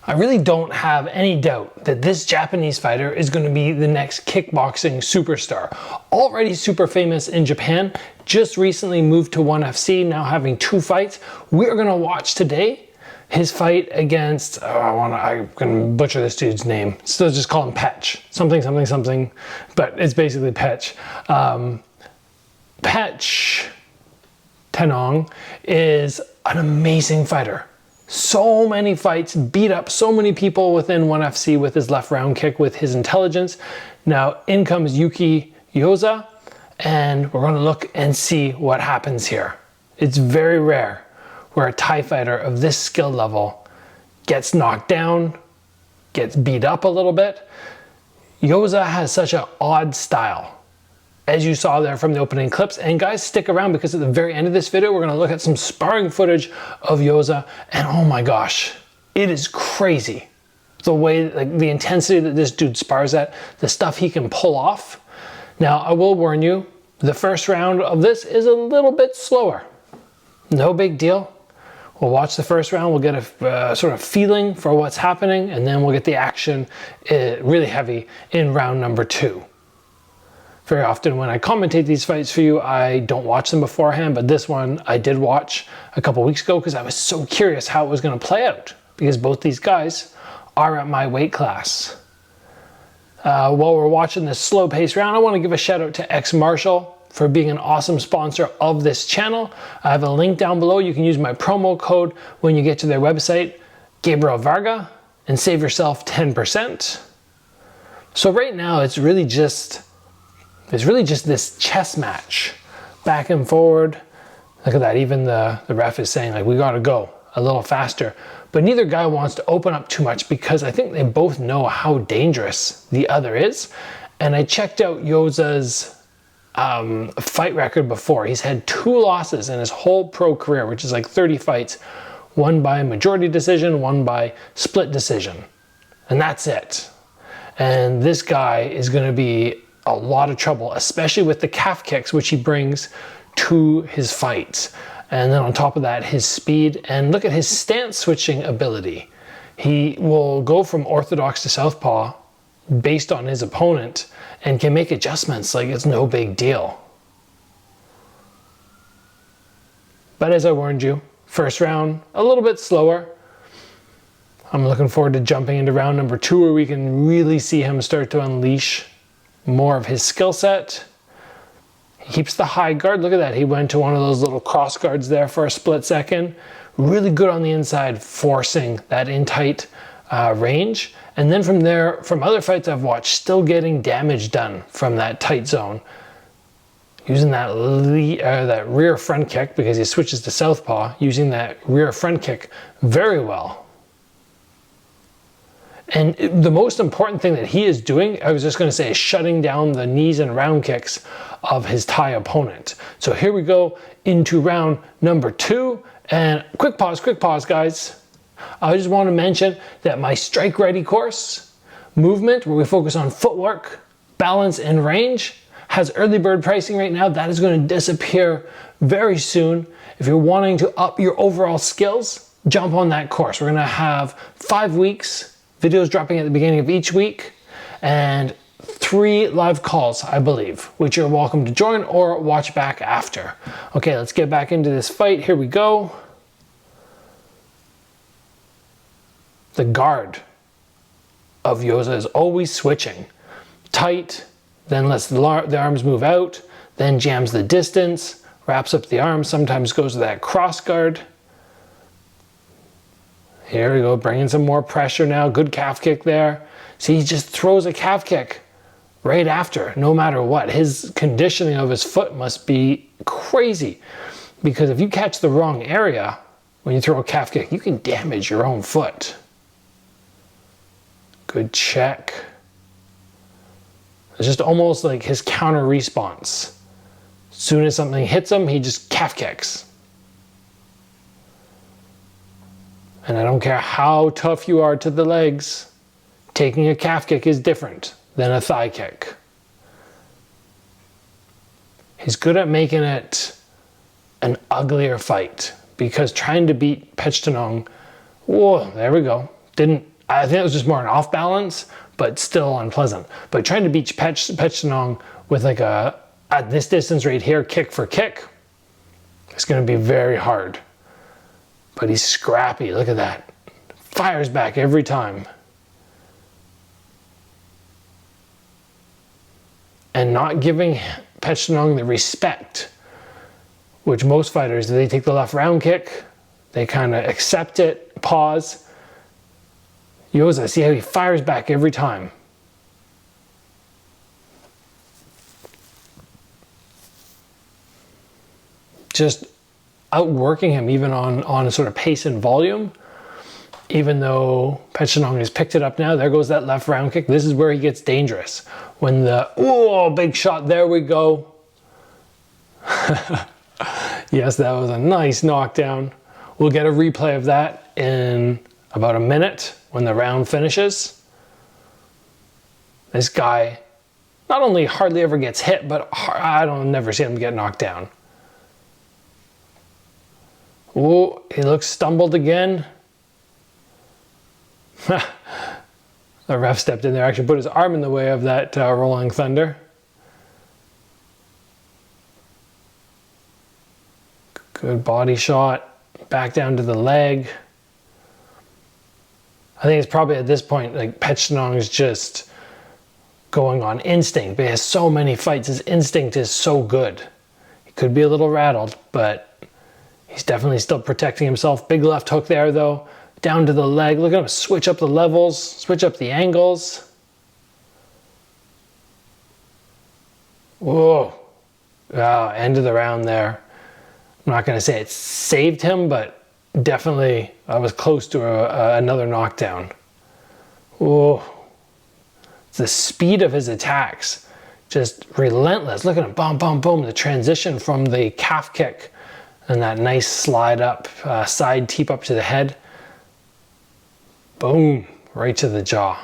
I really don't have any doubt that this Japanese fighter is going to be the next kickboxing superstar. Already super famous in Japan, just recently moved to ONE FC, now having 2 fights. We're going to watch today his fight against, I'm going to butcher this dude's name. So just call him Petch. Something, but it's basically Petch. Petch Tenong is an amazing fighter. So many fights, beat up so many people within ONE FC with his left round kick, with his intelligence. Now in comes Yuki Yoza, and we're going to look and see what happens here. It's very rare where a Thai fighter of this skill level gets knocked down, gets beat up a little bit. Yoza has such an odd style, as you saw there from the opening clips. And guys, stick around, because at the very end of this video, we're going to look at some sparring footage of Yoza, and oh my gosh, it is crazy. The way, like the intensity that this dude spars at, the stuff he can pull off. Now, I will warn you, the first round of this is a little bit slower. No big deal. We'll watch the first round, we'll get a sort of feeling for what's happening, and then we'll get the action really heavy in round number 2. Very often when I commentate these fights for you, I don't watch them beforehand, but this one I did watch a couple weeks ago because I was so curious how it was going to play out, because both these guys are at my weight class. While we're watching this slow paced round, I want to give a shout out to XMartial for being an awesome sponsor of this channel. I have a link down below. You can use my promo code when you get to their website, Gabriel Varga, and save yourself 10%. So right now it's really just this chess match, back and forward. Look at that, even the ref is saying, like, we gotta go a little faster. But neither guy wants to open up too much, because I think they both know how dangerous the other is. And I checked out Yoza's fight record before. He's had 2 losses in his whole pro career, which is like 30 fights. One by majority decision, one by split decision. And that's it. And this guy is gonna be a lot of trouble, especially with the calf kicks, which he brings to his fights. And then on top of that, his speed, and look at his stance switching ability. He will go from orthodox to southpaw based on his opponent and can make adjustments like it's no big deal. But as I warned you, first round, a little bit slower. I'm looking forward to jumping into round number 2, where we can really see him start to unleash more of his skill set. He keeps the high guard. Look at that. He went to one of those little cross guards there for a split second. Really good on the inside, forcing that in tight range. And then from there, from other fights I've watched, still getting damage done from that tight zone. Using that rear front kick, because he switches to southpaw, using that rear front kick very well. And the most important thing that he is doing, I was just going to say, is shutting down the knees and round kicks of his Thai opponent. So here we go into round number 2. And quick pause, guys. I just want to mention that my Strike Ready course, movement, where we focus on footwork, balance, and range, has early bird pricing right now. That is going to disappear very soon. If you're wanting to up your overall skills, jump on that course. We're going to have 5 weeks. Videos dropping at the beginning of each week, and 3 live calls, I believe, which you're welcome to join or watch back after. Okay, let's get back into this fight. Here we go. The guard of Yoza is always switching. Tight, then lets the arms move out, then jams the distance, wraps up the arms, sometimes goes to that cross guard. Here we go, bringing some more pressure now. Good calf kick there. See, he just throws a calf kick right after, no matter what. His conditioning of his foot must be crazy, because if you catch the wrong area when you throw a calf kick, you can damage your own foot. Good check. It's just almost like his counter response. As soon as something hits him, he just calf kicks. And I don't care how tough you are to the legs, taking a calf kick is different than a thigh kick. He's good at making it an uglier fight, because trying to beat Petch Tenong, whoa, there we go. I think it was just more an off balance, but still unpleasant. But trying to beat Pechenong with like a, at this distance right here, kick for kick, it's going to be very hard. But he's scrappy, look at that. Fires back every time. And not giving Pechenong the respect, which most fighters, they take the left round kick, they kind of accept it, pause. Yoza, see how he fires back every time. Just outworking him even on a sort of pace and volume. Even though Pechenong has picked it up now, there goes that left round kick. This is where he gets dangerous. When the, oh, big shot, there we go. Yes, that was a nice knockdown. We'll get a replay of that in about a minute when the round finishes. This guy not only hardly ever gets hit, but I don't never see him get knocked down. Oh, he looks stumbled again. The ref stepped in there, actually put his arm in the way of that Rolling Thunder. Good body shot, back down to the leg. I think it's probably at this point, like Pechenong is just going on instinct, but he has so many fights, his instinct is so good. He could be a little rattled, but he's definitely still protecting himself. Big left hook there though. Down to the leg. Look at him switch up the levels, switch up the angles. Whoa. End of the round there. I'm not going to say it saved him, but definitely I was close to another knockdown. Whoa. The speed of his attacks. Just relentless. Look at him. Boom, boom, boom. The transition from the calf kick and that nice slide up, side teep up to the head. Boom, right to the jaw.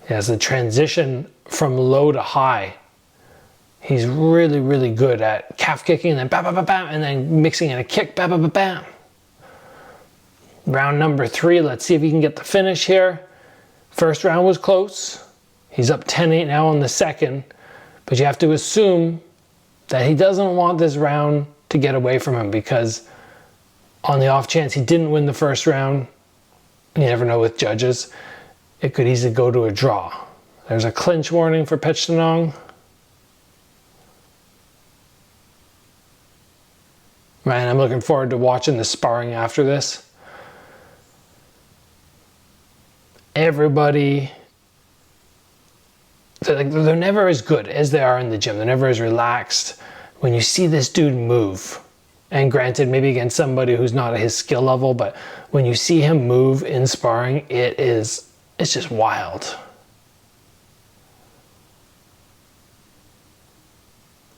He has the transition from low to high. He's really, really good at calf kicking and then bam, bam, bam, bam, and then mixing in a kick, bam, bam, bam, bam. Round number 3, let's see if he can get the finish here. First round was close. He's up 10-8 now on the second, but you have to assume that he doesn't want this round to get away from him, because on the off chance he didn't win the first round, you never know with judges, it could easily go to a draw. There's a clinch warning for Pechenong. Man, I'm looking forward to watching the sparring after this. Everybody, they're never as good as they are in the gym. They're never as relaxed. When you see this dude move, and granted, maybe against somebody who's not at his skill level, but when you see him move in sparring, it's just wild.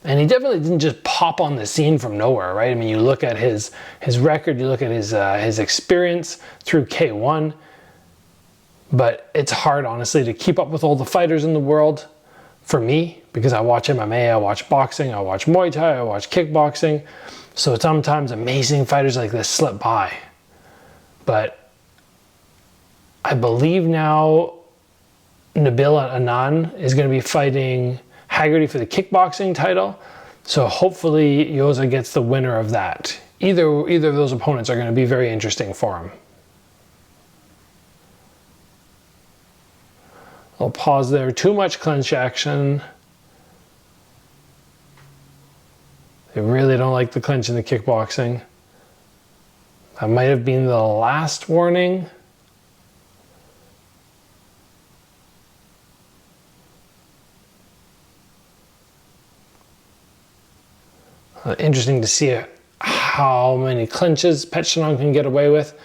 And he definitely didn't just pop on the scene from nowhere, right? I mean, you look at his record, you look at his experience through K1, but it's hard, honestly, to keep up with all the fighters in the world for me, because I watch MMA, I watch boxing, I watch Muay Thai, I watch kickboxing. So sometimes amazing fighters like this slip by. But I believe now Nabil Anan is going to be fighting Haggerty for the kickboxing title. So hopefully Yoza gets the winner of that. Either of those opponents are going to be very interesting for him. I'll pause there. Too much clinch action. They really don't like the clinch in the kickboxing. That might have been the last warning. Interesting to see how many clinches Pechenong can get away with.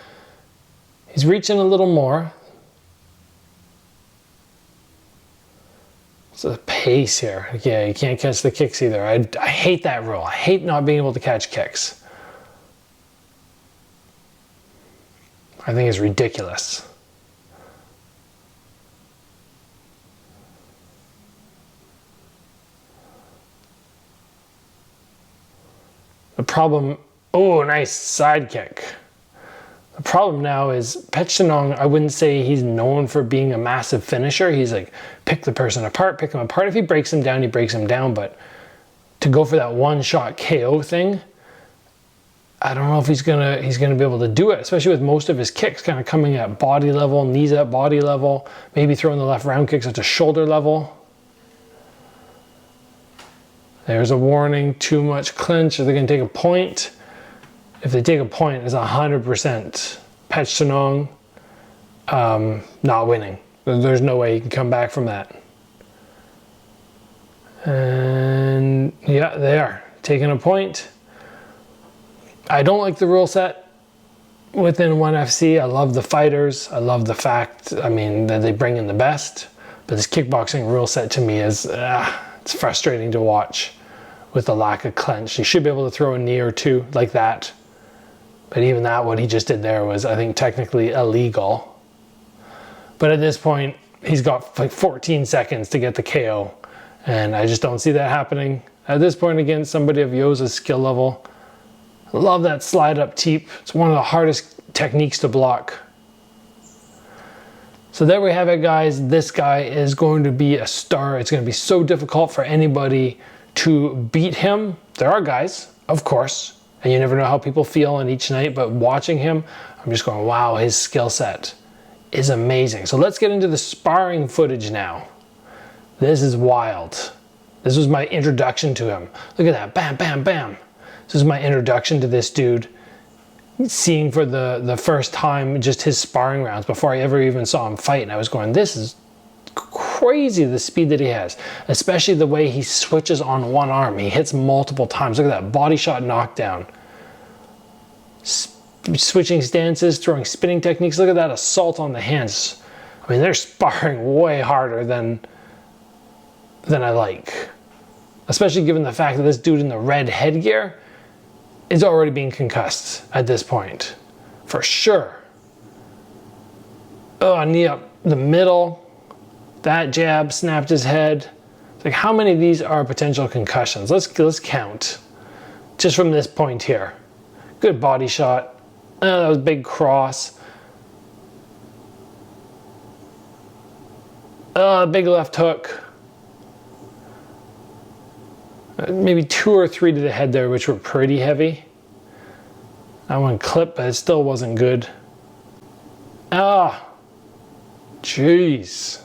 He's reaching a little more. It's the pace here. Yeah, you can't catch the kicks either. I hate that rule. I hate not being able to catch kicks. I think it's ridiculous. The problem, oh, nice side kick. The The problem now is Petchnong, I wouldn't say he's known for being a massive finisher. He's like, pick the person apart, pick him apart. If he breaks him down, he breaks him down. But to go for that one-shot KO thing, I don't know if he's gonna be able to do it, especially with most of his kicks kind of coming at body level, knees at body level, maybe throwing the left round kicks at the shoulder level. There's a warning, too much clinch. Are they gonna take a point? If they take a point, it's 100% Petchnong not winning. There's no way he can come back from that. And yeah, they are taking a point. I don't like the rule set within ONE FC. I love the fighters. I love the fact, I mean, that they bring in the best. But this kickboxing rule set to me is, it's frustrating to watch with the lack of clench. You should be able to throw a knee or two like that. But even that, what he just did there was, I think, technically illegal. But at this point, he's got like 14 seconds to get the KO. And I just don't see that happening. At this point, against somebody of Yoza's skill level, I love that slide up teep. It's one of the hardest techniques to block. So there we have it, guys. This guy is going to be a star. It's going to be so difficult for anybody to beat him. There are guys, of course, and you never know how people feel on each night, but watching him, I'm just going, wow, his skill set is amazing. So let's get into the sparring footage now. This is wild. This was my introduction to him. Look at that, bam, bam, bam. This is my introduction to this dude, seeing for the first time just his sparring rounds before I ever even saw him fight. And I was going, this is crazy, the speed that he has, especially the way he switches on one arm. He hits multiple times. Look at that body shot knockdown. Switching stances, throwing spinning techniques. Look at that assault on the hands. I mean, they're sparring way harder than I like. Especially given the fact that this dude in the red headgear is already being concussed at this point. For sure. Oh, knee up the middle. That jab snapped his head. It's like, how many of these are potential concussions? Let's count. Just from this point here. Good body shot. That was a big cross. Big left hook. Maybe 2 or 3 to the head there, which were pretty heavy. That one clipped, but it still wasn't good. Ah, jeez.